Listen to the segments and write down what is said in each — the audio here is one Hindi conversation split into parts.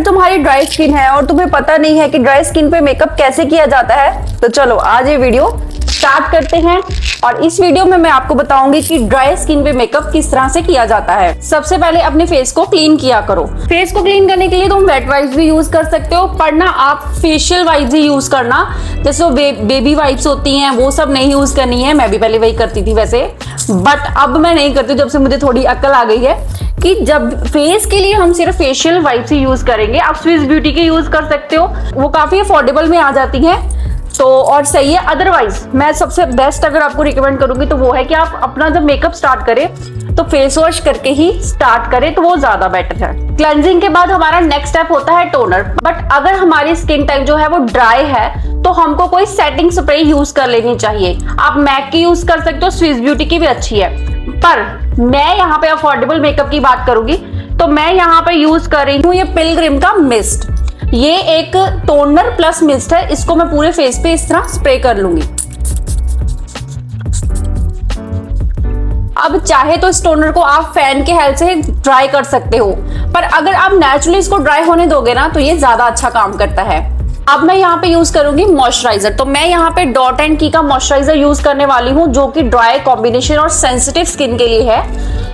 अगर तुम्हारी ड्राई स्किन है और तुम्हें पता नहीं है कि ड्राई स्किन पे मेकअप कैसे किया जाता है, तो चलो आज ये वीडियो स्टार्ट करते हैं। और इस वीडियो में मैं आपको बताऊंगी कि ड्राई स्किन पे मेकअप किस तरह से किया जाता है। सबसे पहले अपने फेस को क्लीन किया करो। फेस को क्लीन करने के लिए तुम वेट वाइप्स भी यूज कर सकते हो, पर ना आप फेशियल वाइप्स ही यूज करना। जैसे वो बेबी वाइप्स होती हैं वो सब नहीं यूज करनी है। मैं भी पहले वही करती थी वैसे, बट अब मैं नहीं करती जब से मुझे थोड़ी अक्ल आ गई है कि जब फेस के लिए हम सिर्फ फेशियल वाइप्स ही यूज करेंगे। आप स्विस ब्यूटी के यूज कर सकते हो, वो काफी अफोर्डेबल में आ जाती हैं तो और सही है। अदरवाइज मैं सबसे बेस्ट अगर आपको रिकमेंड करूंगी तो वो है कि आप अपना जब मेकअप स्टार्ट करें तो फेस वॉश करके ही स्टार्ट करें, तो वो ज्यादा बेटर है। क्लेंजिंग के बाद हमारा नेक्स्ट स्टेप होता है टोनर। बट अगर हमारी स्किन टाइप जो है वो ड्राई है तो हमको कोई सेटिंग स्प्रे यूज कर लेनी चाहिए। आप मैक की यूज कर सकते हो, स्विस ब्यूटी की भी अच्छी है, पर मैं यहाँ पे अफोर्डेबल मेकअप की बात करूंगी तो मैं यहाँ पे यूज कर रही हूँ ये पिलग्रिम का मिस्ट। ये एक टोनर प्लस मिस्ट है, इसको मैं पूरे फेस पे इस तरह स्प्रे कर लूंगी। अब चाहे तो इस टोनर को आप फैन के हेल्प से ड्राई कर सकते हो, पर अगर आप नेचुरली इसको ड्राई होने दोगे ना तो ये ज्यादा अच्छा काम करता है। अब मैं यहाँ पे यूज करूंगी मॉइस्चराइजर। तो मैं यहाँ पे डॉट एंड की का मॉइस्चराइजर यूज करने वाली हूँ जो कि ड्राई कॉम्बिनेशन और सेंसिटिव स्किन के लिए है।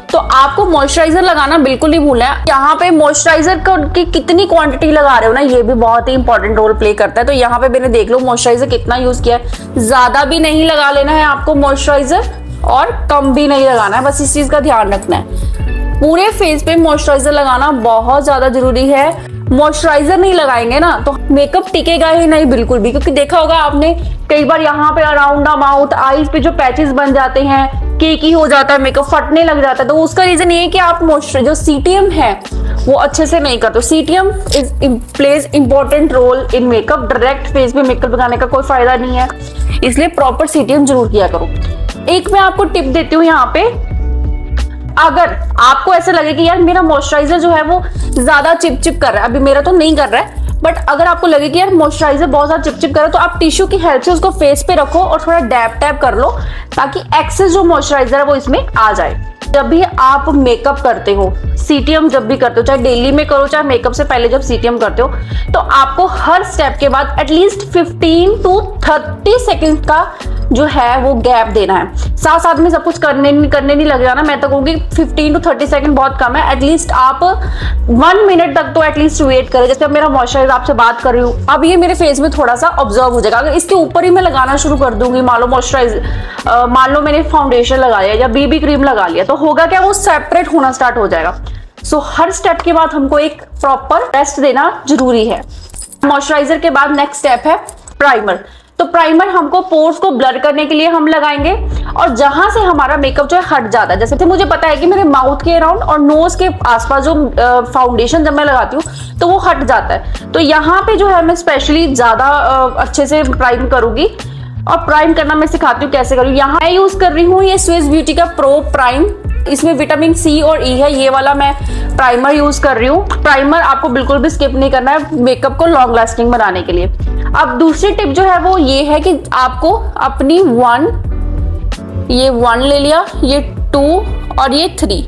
तो आपको मॉइस्चराइजर लगाना बिल्कुल नहीं भूलना है। यहाँ पे मॉइस्चराइजर की कितनी क्वांटिटी लगा रहे हो ना, ये भी बहुत ही इंपॉर्टेंट रोल प्ले करता है। तो यहाँ पे मैंने देख लो मॉइस्चराइजर कितना यूज किया है। ज्यादा भी नहीं लगा लेना है आपको मॉइस्चराइजर और कम भी नहीं लगाना है, बस इस चीज का ध्यान रखना है। पूरे फेस पे मॉइस्चराइजर लगाना बहुत ज्यादा जरूरी है। मॉइस्चराइजर नहीं लगाएंगे ना तो मेकअप टिकेगा ही नहीं बिल्कुल भी, क्योंकि देखा होगा आपने कई बार यहाँ पे अराउंड द माउथ आईज पे जो पैचेस बन जाते हैं, केकी हो जाता है, मेकअप फटने लग जाता है। तो उसका रीजन ये है कि आप मॉइस्चर जो सीटीएम है वो अच्छे से नहीं करते। CTM plays important role in makeup. Direct face पे मेकअप लगाने का कोई फायदा नहीं है, इसलिए प्रॉपर सीटीएम जरूर किया करो। एक मैं आपको टिप देती हूँ यहाँ पे, अगर आपको ऐसा लगे कि यार मेरा मॉइस्चराइजर जो है वो ज्यादा चिपचिप कर रहा है, अभी मेरा तो नहीं कर रहा है, बट अगर आपको लगे कि यार मॉइस्चराइजर बहुत ज्यादा चिपचिप कर रहा है तो आप टिश्यू की हेल्प से उसको फेस पे रखो और थोड़ा डैब टैप कर लो ताकि एक्सेस जो मॉइस्चराइजर है वो इसमें आ जाए। जब भी आप मेकअप करते हो, सीटीएम जब भी करते हो, चाहे डेली में करो चाहे मेकअप से पहले जब सीटीएम करते हो, तो आपको हर स्टेप के बाद एटलीस्ट 15 to 30 सेकंड का जो है वो गैप देना है। साथ साथ में सब कुछ करने नहीं लग जाना। मैं तो कहूंगी 15 to 30 सेकंड बहुत कम है। एटलीस्ट आप 1 मिनट तक तो एटलीस्ट वेट करें। जैसे मेरा मॉइस्चराइजर आपसे बात कर रही हूँ, अब ये मेरे फेस में थोड़ा सा ऑब्जर्व हो जाएगा। अगर इसके ऊपर ही मैं लगाना शुरू कर दूंगी, मान लो मॉइस्चराइजर, मान लो मैंने फाउंडेशन लगा लिया या बीबी क्रीम लगा लिया, तो होगा क्या, वो सेपरेट होना स्टार्ट हो जाएगा। सो हर स्टेप के बाद हमको एक प्रॉपर रेस्ट देना जरूरी है। मॉइस्चराइजर के बाद नेक्स्ट स्टेप है प्राइमर। तो प्राइमर हमको पोर्स को ब्लर करने के लिए हम लगाएंगे, और जहां से हमारा मेकअप जो है हट जाता है, जैसे मुझे पता है कि मेरे माउथ के अराउंड और नोज के आसपास जो फाउंडेशन जब मैं लगाती हूँ तो वो हट जाता है, तो यहाँ पे जो है मैं स्पेशली ज्यादा अच्छे से प्राइम करूंगी। और प्राइम करना मैं सिखाती हूँ कैसे करूँ। यहाँ मैं यूज कर रही हूँ ये स्विस ब्यूटी का प्रो प्राइम। इसमें विटामिन सी और ई है, ये वाला मैं प्राइमर यूज कर रही हूँ। प्राइमर आपको बिल्कुल भी स्किप नहीं करना है मेकअप को लॉन्ग लास्टिंग बनाने के लिए। अब दूसरी टिप जो है वो ये है कि आपको अपनी ये 1 ले लिया, ये 2 और ये 3,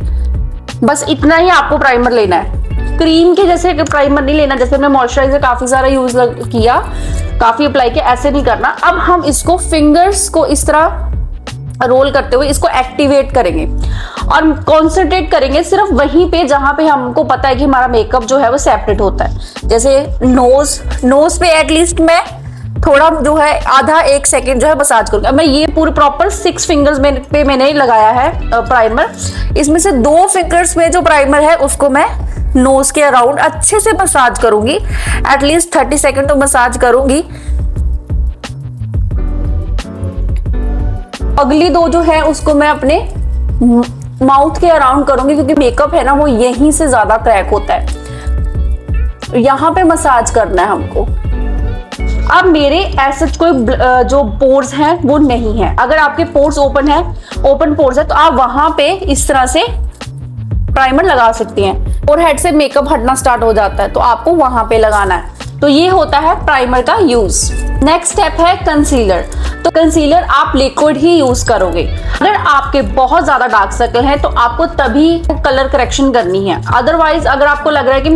बस इतना ही आपको प्राइमर लेना है। क्रीम के जैसे प्राइमर नहीं लेना, जैसे मैं मॉइस्चराइजर काफी सारा यूज किया, काफी अप्लाई किया, ऐसे नहीं करना। अब हम इसको फिंगर्स को इस तरह रोल करते हुए इसको एक्टिवेट करेंगे और कॉन्सेंट्रेट करेंगे सिर्फ वहीं पे जहां पे हमको पता है कि हमारा मेकअप जो है वो सेपरेट होता है। जैसे नोज पे एटलीस्ट मैं थोड़ा जो है आधा 1 सेकेंड जो है मसाज करूंगी। अब मैं ये पूरे प्रॉपर 6 फिंगर्स पे मैंने लगाया है प्राइमर। इसमें से 2 फिंगर्स में जो प्राइमर है उसको मैं नोज के अराउंड अच्छे से मसाज करूंगी, एटलीस्ट 30 सेकेंड तो मसाज करूंगी। अगली 2 जो है उसको मैं अपने माउथ के अराउंड करूंगी, क्योंकि मेकअप है ना वो यहीं से ज्यादा क्रैक होता है, यहाँ पे मसाज करना है हमको। अब मेरे ऐसे कोई जो पोर्स हैं वो नहीं है। अगर आपके पोर्स ओपन पोर्स है तो आप वहां पे इस तरह से प्राइमर लगा सकती हैं। फोरहेड से मेकअप हटना स्टार्ट हो जाता है तो आपको वहां पे लगाना है। तो ये होता है प्राइमर का यूज। नेक्स्ट स्टेप है कंसीलर। तो कंसीलर आप लिक्विड ही यूज करोगे। अगर आपके बहुत ज्यादा डार्क सर्कल हैं तो आपको तभी कलर करेक्शन करनी है। अदरवाइज अगर आपको लग रहा है कि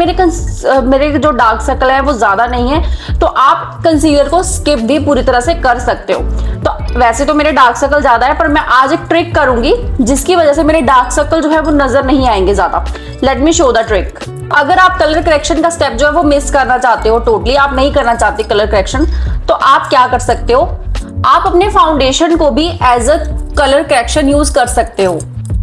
मेरे जो डार्क सर्कल है वो ज्यादा नहीं है, तो आप कंसीलर को स्किप भी पूरी तरह से कर सकते हो। तो वैसे तो मेरे डार्क सर्कल ज्यादा है, पर मैं आज एक ट्रिक करूंगी जिसकी वजह से मेरे डार्क सर्कल जो है वो नजर नहीं आएंगे ज्यादा। Let me show the trick. अगर आप कलर करेक्शन का स्टेप जो है वो मिस करना चाहते हो, टोटली आप नहीं करना चाहते कलर करेक्शन, तो आप क्या कर सकते हो, आप अपने फाउंडेशन को भी as a colour correction use कर सकते हो।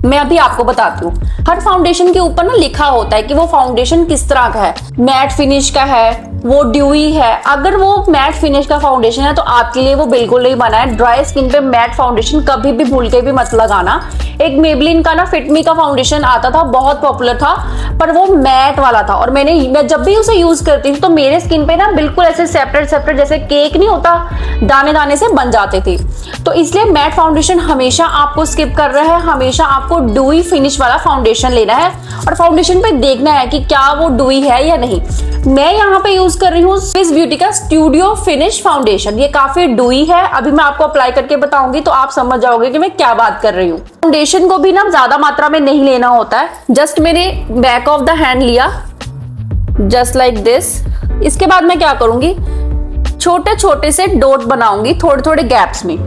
मैं अभी आपको बताती हूँ। हर फाउंडेशन के ऊपर ना लिखा होता है कि वो फाउंडेशन किस तरह का है, मैट फिनिश का है, वो ड्यूई है। अगर वो मैट फिनिश का फाउंडेशन है तो आपके लिए वो बिल्कुल नहीं बना है। ड्राई स्किन पे मैट फाउंडेशन कभी भी भूल के भी मत लगाना। एक मेबलिन का ना फिट मी का फाउंडेशन आता था, बहुत पॉपुलर था, पर वो मैट वाला था, और मैं जब भी उसे यूज करती थी तो मेरे स्किन पे ना बिल्कुल ऐसे सेपरेट जैसे केक नहीं होता, दाने दाने से बन जाते थे। तो इसलिए मैट फाउंडेशन हमेशा आपको स्किप कर रहा है। हमेशा आपको ड्यूई फिनिश वाला फाउंडेशन लेना है और फाउंडेशन पे देखना है कि क्या वो ड्यूई है या नहीं। मैं यहाँ पे यूज कर रही हूँ स्विस ब्यूटी का स्टूडियो फिनिश फाउंडेशन। ये काफी ड्यूई है। अभी मैं आपको अप्लाई करके बताऊंगी तो आप समझ जाओगे कि मैं क्या बात कर रही हूँ। फाउंडेशन को भी ना ज्यादा मात्रा में नहीं लेना होता है, जस्ट मैंने बैक ऑफ द हैंड लिया, जस्ट लाइक दिस। इसके बाद मैं क्या करूंगी, छोटे छोटे से डॉट बनाऊंगी थोड़े थोड़े गैप्स में।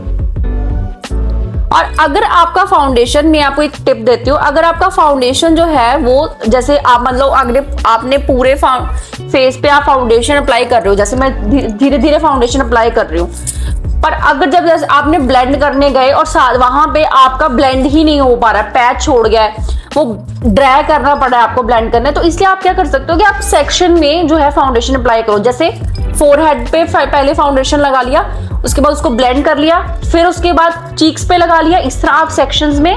और अगर आपका फाउंडेशन, मैं आपको एक टिप देती हूँ, अगर आपका फाउंडेशन जो है वो जैसे आप मतलब आपने पूरे फेस पे आप फाउंडेशन अप्लाई कर रहे हो, जैसे मैं धीरे धीरे फाउंडेशन अप्लाई कर रही हूँ, पर अगर जब जैसे आपने ब्लेंड करने गए और वहां पे आपका ब्लेंड ही नहीं हो पा रहा है, पैच छोड़ गया है, वो ड्राई करना पड़ा है आपको ब्लेंड करने, तो इसलिए आप क्या कर सकते हो कि आप सेक्शन में जो है फाउंडेशन अप्लाई करो। जैसे फोरहेड पे पहले फाउंडेशन लगा लिया, उसके बाद उसको ब्लेंड कर लिया, फिर उसके बाद चीक्स पे लगा लिया। इस तरह आप सेक्शंस में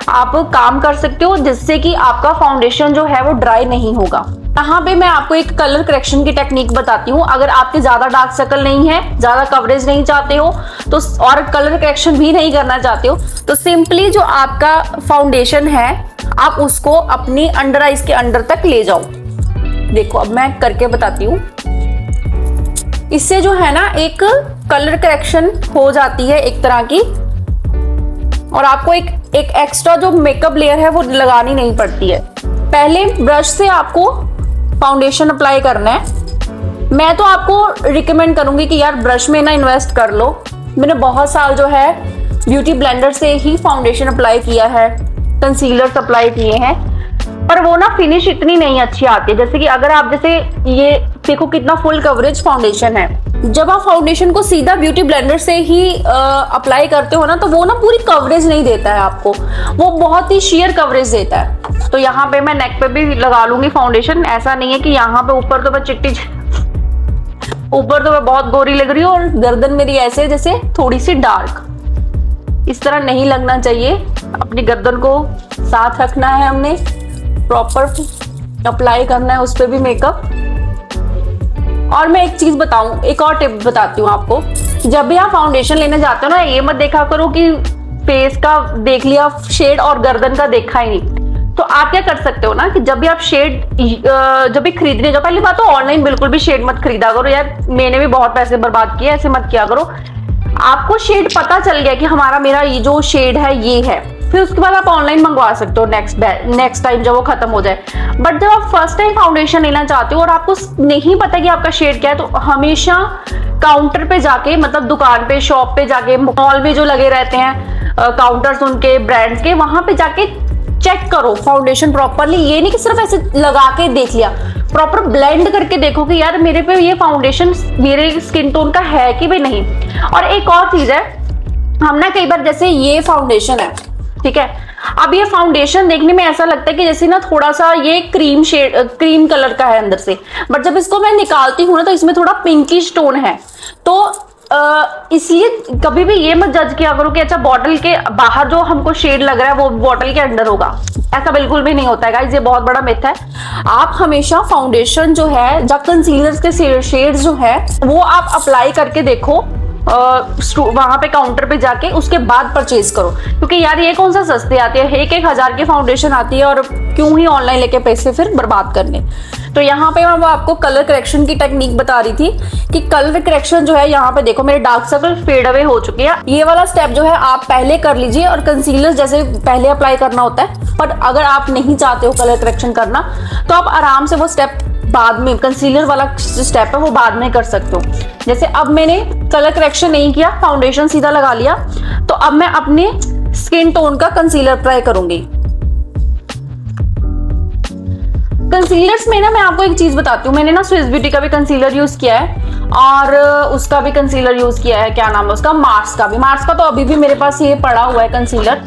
आप काम कर सकते हो जिससे कि आपका फाउंडेशन जो है वो ड्राई नहीं होगा। यहाँ पे मैं आपको एक कलर करेक्शन की टेक्निक बताती हूँ। अगर आपके ज्यादा डार्क सर्कल नहीं है, ज्यादा कवरेज नहीं चाहते हो तो, और कलर करेक्शन भी नहीं करना चाहते हो, तो सिंपली जो आपका फाउंडेशन है आप उसको अपनी अंडर आईज के अंडर तक ले जाओ। देखो अब मैं करके बताती हूँ। इससे जो है ना एक कलर करेक्शन हो जाती है एक तरह की, और आपको एक एक्स्ट्रा जो मेकअप लेयर है वो लगानी नहीं पड़ती है। पहले ब्रश से आपको फाउंडेशन अप्लाई करना है। मैं तो आपको रिकमेंड करूंगी कि यार ब्रश में ना इन्वेस्ट कर लो। मैंने बहुत साल जो है ब्यूटी ब्लेंडर से ही फाउंडेशन अप्लाई किया है, कंसीलर अप्लाई किए हैं, पर वो ना फिनिश इतनी नहीं अच्छी आती है। जैसे कि अगर आप जैसे ये देखो कितना फुल कवरेज फाउंडेशन है, जब आप फाउंडेशन को सीधा ब्यूटी ब्लेंडर से ही अप्लाई करते हो ना तो वो ना पूरी कवरेज नहीं देता है आपको, वो बहुत ही शेयर कवरेज देता है। तो यहाँ पे मैं नेक पे भी लगा लूंगी फाउंडेशन। ऐसा नहीं है कि यहाँ पे ऊपर तो मैं ऊपर तो मैं बहुत गोरी लग रही हूँ और गर्दन मेरी ऐसे जैसे थोड़ी सी डार्क, इस तरह नहीं लगना चाहिए। अपनी गर्दन को साथ रखना है, हमने प्रॉपर अप्लाई करना है उस पर भी मेकअप। और मैं एक चीज बताऊं, एक और टिप बताती हूँ आपको। जब भी आप फाउंडेशन लेने जाते हो ना, ये मत देखा करो कि फेस का देख लिया शेड और गर्दन का देखा ही नहीं। तो आप क्या कर सकते हो ना कि जब भी आप शेड जब भी खरीदने जाओ, पहली बात तो ऑनलाइन बिल्कुल भी शेड मत खरीदा करो यार, मैंने भी बहुत पैसे बर्बाद किए, ऐसे मत किया करो। आपको शेड पता चल गया कि मेरा ये जो शेड है ये है, फिर उसके बाद आप ऑनलाइन मंगवा सकते हो नेक्स्ट टाइम जब वो खत्म हो जाए। बट जब आप फर्स्ट टाइम फाउंडेशन लेना चाहते हो और आपको नहीं पता कि आपका शेड क्या है, तो हमेशा काउंटर पे जाके, मतलब दुकान पे, शॉप पे जाके, मॉल में जो लगे रहते हैं काउंटर्स उनके ब्रांड्स के, वहां पे जाके चेक करो फाउंडेशन प्रॉपरली। ये नहीं कि सिर्फ ऐसे लगा के देख लिया, प्रॉपर ब्लेंड करके देखो कि यार मेरे पे ये फाउंडेशन मेरे स्किन टोन का है कि भी नहीं। और एक और चीज है, हम ना कई बार जैसे ये फाउंडेशन है, ठीक है, अब ये फाउंडेशन देखने में ऐसा लगता है कि जैसे ना थोड़ा सा ये क्रीम कलर का है अंदर से, बट जब इसको मैं निकालती हूँ ना तो इसमें थोड़ा पिंकिश टोन है। तो इसलिए कभी भी ये मत जज किया करो कि अच्छा बॉटल के बाहर जो हमको शेड लग रहा है वो बॉटल के अंदर होगा, ऐसा बिल्कुल भी नहीं होता है गाइस, ये बहुत बड़ा मिथ है। आप हमेशा फाउंडेशन जो है, जब कंसीलर्स के शेड्स जो है वो आप अप्लाई करके देखो वहां पे काउंटर पे जाके उसके बाद परचेज करो, क्योंकि यार ये कौन सा सस्ते आती है, 1,000 की फाउंडेशन आती है और क्यों ही ऑनलाइन लेके पैसे फिर बर्बाद करने। तो यहाँ पे मैं आपको कलर करेक्शन की टेक्निक बता रही थी कि कलर करेक्शन जो है, यहाँ पे देखो मेरे डार्क सर्कल फेड अवे हो चुके हैं। ये वाला स्टेप जो है आप पहले कर लीजिए, और कंसीलर जैसे पहले अप्लाई करना होता है, पर अगर आप नहीं चाहते हो कलर करेक्शन करना तो आप आराम से वो स्टेप बाद में, कंसीलर वाला स्टेप है वो बाद में कर सकते हो। जैसे अब मैंने कलर करेक्शन नहीं किया, फाउंडेशन सीधा लगा लिया, तो अब मैं अपने स्किन टोन का कंसीलर अप्लाई करूंगी। कंसीलर्स में ना मैं आपको एक चीज बताती हूँ, मैंने ना स्विस ब्यूटी का भी कंसीलर यूज किया है और उसका भी कंसीलर यूज किया है, क्या नाम है उसका, मार्स का भी। मार्स का तो अभी भी मेरे पास ये पड़ा हुआ है कंसीलर,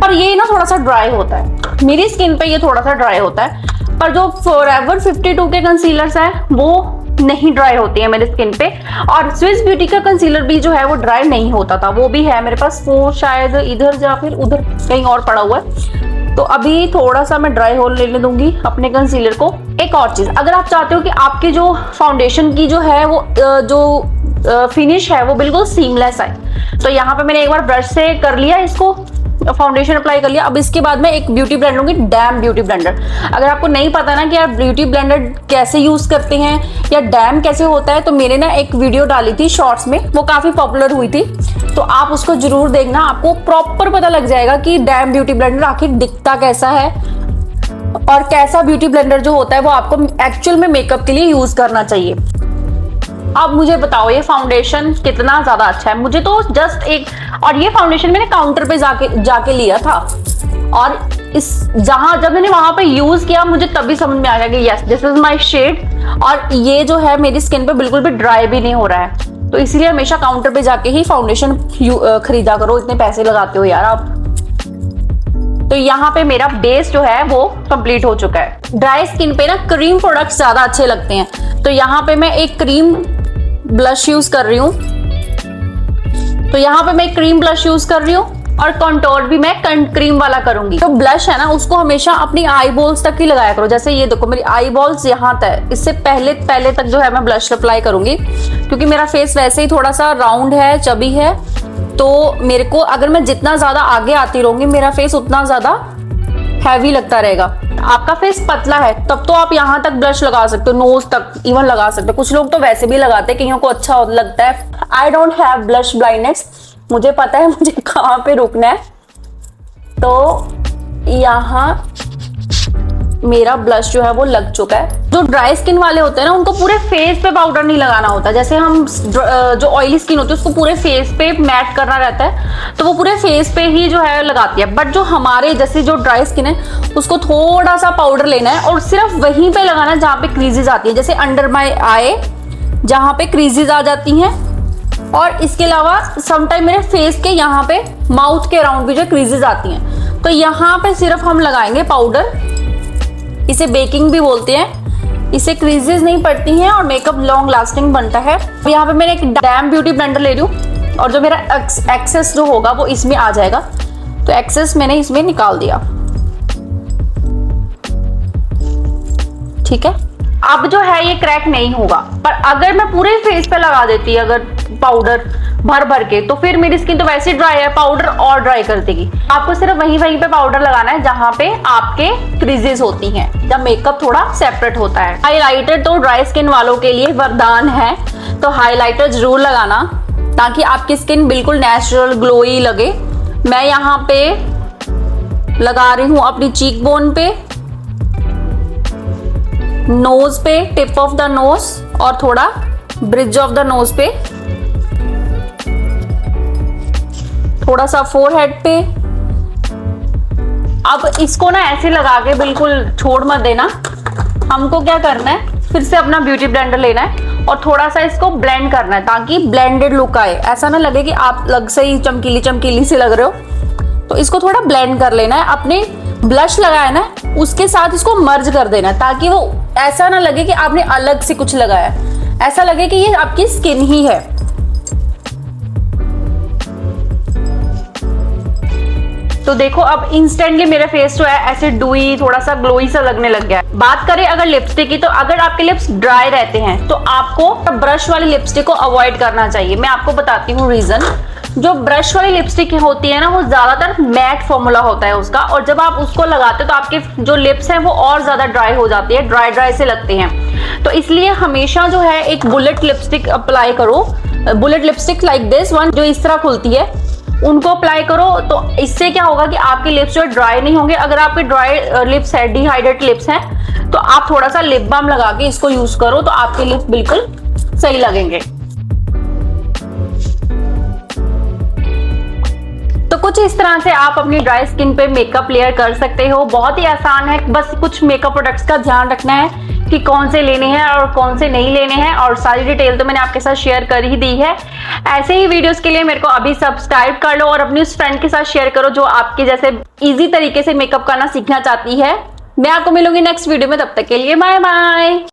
पर ये ना थोड़ा सा ड्राई होता है, मेरी स्किन पे ये थोड़ा सा ड्राई होता है। पर जो फॉरएवर 52 के कंसीलर्स हैं वो नहीं ड्राई होती है मेरे स्किन पे, और स्विस ब्यूटी का कंसीलर भी जो है वो ड्राई नहीं होता था, वो भी है मेरे पास, वो शायद इधर या फिर उधर कहीं और पड़ा हुआ है। तो अभी थोड़ा सा मैं ड्राई होने लेने दूंगी अपने कंसीलर को। एक और चीज, अगर आप चाहते हो कि आपकी जो फाउंडेशन की जो है वो जो फिनिश है वो बिल्कुल सीमलेस है, तो यहाँ पे मैंने एक बार ब्रश से कर लिया इसको, फाउंडेशन अप्लाई कर लिया। अब इसके बाद मैं एक ब्यूटी ब्लेंडर लूंगी, डैम ब्यूटी ब्लेंडर। अगर आपको नहीं पता ना कि आप ब्यूटी ब्लेंडर कैसे यूज करते हैं या डैम कैसे होता है, तो मैंने ना एक वीडियो डाली थी शॉर्ट्स में, वो काफी पॉपुलर हुई थी, तो आप उसको जरूर देखना, आपको प्रॉपर पता लग जाएगा कि डैम ब्यूटी ब्लेंडर आखिर दिखता कैसा है और कैसा ब्यूटी ब्लेंडर जो होता है वो आपको एक्चुअल में मेकअप के लिए यूज करना चाहिए। अब मुझे बताओ ये फाउंडेशन कितना ज्यादा अच्छा है, मुझे तो जस्ट एक, और ये फाउंडेशन मैंने काउंटर पे जाके लिया था, और इस जब मैंने वहां पे यूज किया मुझे तभी समझ में आ गया कि yes this is my shade, और ये जो है मेरी स्किन पे बिल्कुल भी ड्राई भी नहीं हो रहा है। तो इसलिए हमेशा काउंटर पे जाके ही फाउंडेशन खरीदा करो, इतने पैसे लगाते हो यार आप। तो यहाँ पे मेरा बेस जो है वो कंप्लीट हो चुका है। ड्राई स्किन पे ना क्रीम प्रोडक्ट्स ज्यादा अच्छे लगते हैं, तो यहाँ पे मैं एक क्रीम ब्लश यूज कर रही हूँ, तो यहाँ पे मैं क्रीम ब्लश यूज कर रही हूँ, और कंटोर भी मैं क्रीम वाला करूंगी। तो ब्लश है ना उसको हमेशा अपनी आई बॉल्स तक ही लगाया करो, जैसे ये देखो मेरी आई बॉल्स यहाँ तक, इससे पहले तक जो है मैं ब्लश अप्लाई करूंगी, क्योंकि मेरा फेस वैसे ही थोड़ा सा राउंड है, चबी है, तो मेरे को अगर मैं जितना ज्यादा आगे आती रहूंगी मेरा फेस उतना ज्यादा हैवी लगता रहेगा। आपका फेस पतला है तब तो आप यहाँ तक ब्लश लगा सकते हो, नोज तक इवन लगा सकते हो, कुछ लोग तो वैसे भी लगाते हैं, कईयों को अच्छा लगता है। I don't have blush blindness, मुझे पता है मुझे कहाँ पे रुकना है। तो यहाँ मेरा ब्लश जो है वो लग चुका है। जो ड्राई स्किन वाले होते हैं ना उनको पूरे फेस पे पाउडर नहीं लगाना होता, जैसे हम जो ऑयली स्किन होती है उसको पूरे फेस पे मैट करना रहता है, तो वो पूरे फेस पे ही जो है लगाती है। बट जो हमारे जैसे जो ड्राई स्किन है उसको थोड़ा सा पाउडर लेना है और सिर्फ वहीं पे लगाना है जहाँ पे क्रीजेस आती है, जैसे अंडर माई आई जहाँ पे क्रीजेस आ जाती हैं, और इसके अलावा समटाइम मेरे फेस के यहाँ पे माउथ के अराउंड भी जो क्रीजेस आती हैं, तो यहाँ पे सिर्फ हम लगाएंगे पाउडर। इसे बेकिंग भी बोलते हैं, इससे क्रीजेस नहीं पड़ती हैं और मेकअप लॉन्ग लास्टिंग बनता है। यहाँ पे मैं एक डैम ब्यूटी ब्लेंडर ले रही हूँ, और जो मेरा एक्सेस जो होगा वो इसमें आ जाएगा, तो एक्सेस मैंने इसमें निकाल दिया। ठीक है, अब जो है ये क्रैक नहीं होगा, पर अगर मैं पूरे फेस पे लगा देती अगर पाउडर भर के, तो फिर मेरी स्किन तो वैसे ड्राई है, पाउडर और ड्राई कर देगी। आपको सिर्फ वहीं पे पाउडर लगाना है जहां पे आपके क्रीजेस होती हैं, जब मेकअप थोड़ा सेपरेट होता है। हाइलाइटर तो ड्राई स्किन वालों के लिए वरदान है, तो हाइलाइटर जरूर लगाना ताकि आपकी स्किन बिल्कुल नेचुरल ग्लोई लगे। मैं यहाँ पे लगा रही हूँ अपनी चीक बोन पे, नोज पे, टिप ऑफ द नोज, और थोड़ा ब्रिज ऑफ द नोज पे, थोड़ा सा फोरहेड पे। अब इसको ना ऐसे लगा के बिल्कुल छोड़ मत देना, हमको क्या करना है फिर से अपना ब्यूटी ब्लेंडर लेना है और थोड़ा सा इसको ब्लेंड करना है ताकि ब्लेंडेड लुक आए, ऐसा ना लगे कि आप लग से ही चमकीली चमकीली से लग रहे हो। तो इसको थोड़ा ब्लेंड कर लेना है, अपने ब्लश लगाया ना उसके साथ इसको मर्ज कर देना है, ताकि वो ऐसा ना लगे कि आपने अलग से कुछ लगाया, ऐसा लगे कि ये आपकी स्किन ही है। तो देखो अब इंस्टेंटली मेरे फेस जो है ऐसे डूई थोड़ा सा ग्लोई सा लगने लग गया है। बात करें अगर लिपस्टिक की, तो अगर आपके लिप्स ड्राई रहते हैं तो आपको ब्रश वाली लिपस्टिक को अवॉइड करना चाहिए। मैं आपको बताती हूँ रीजन। जो ब्रश वाली लिपस्टिक होती है ना, वो ज्यादातर मैट फॉर्मूला होता है उसका, और जब आप उसको लगाते हो तो आपके जो लिप्स हैं वो और ज्यादा ड्राई हो जाती है, ड्राई ड्राई से लगते हैं। तो इसलिए हमेशा जो है एक बुलेट लिपस्टिक अप्लाई करो, bullet lipstick like this one जो इस तरह खुलती है, उनको अप्लाई करो। तो इससे क्या होगा कि आपके लिप्स जो ड्राई नहीं होंगे। अगर आपके ड्राई लिप्स है, डिहाइड्रेट लिप्स हैं, तो आप थोड़ा सा लिप बाम लगा के इसको यूज करो तो आपके लिप्स बिल्कुल सही लगेंगे। तो कुछ इस तरह से आप अपनी ड्राई स्किन पे मेकअप लेयर कर सकते हो। बहुत ही आसान है, बस कुछ मेकअप प्रोडक्ट्स का ध्यान रखना है कि कौन से लेने हैं और कौन से नहीं लेने हैं, और सारी डिटेल तो मैंने आपके साथ शेयर कर ही दी है। ऐसे ही वीडियोस के लिए मेरे को अभी सब्सक्राइब कर लो और अपनी उस फ्रेंड के साथ शेयर करो जो आपके जैसे इजी तरीके से मेकअप करना सीखना चाहती है। मैं आपको मिलूंगी नेक्स्ट वीडियो में, तब तक के लिए बाय बाय।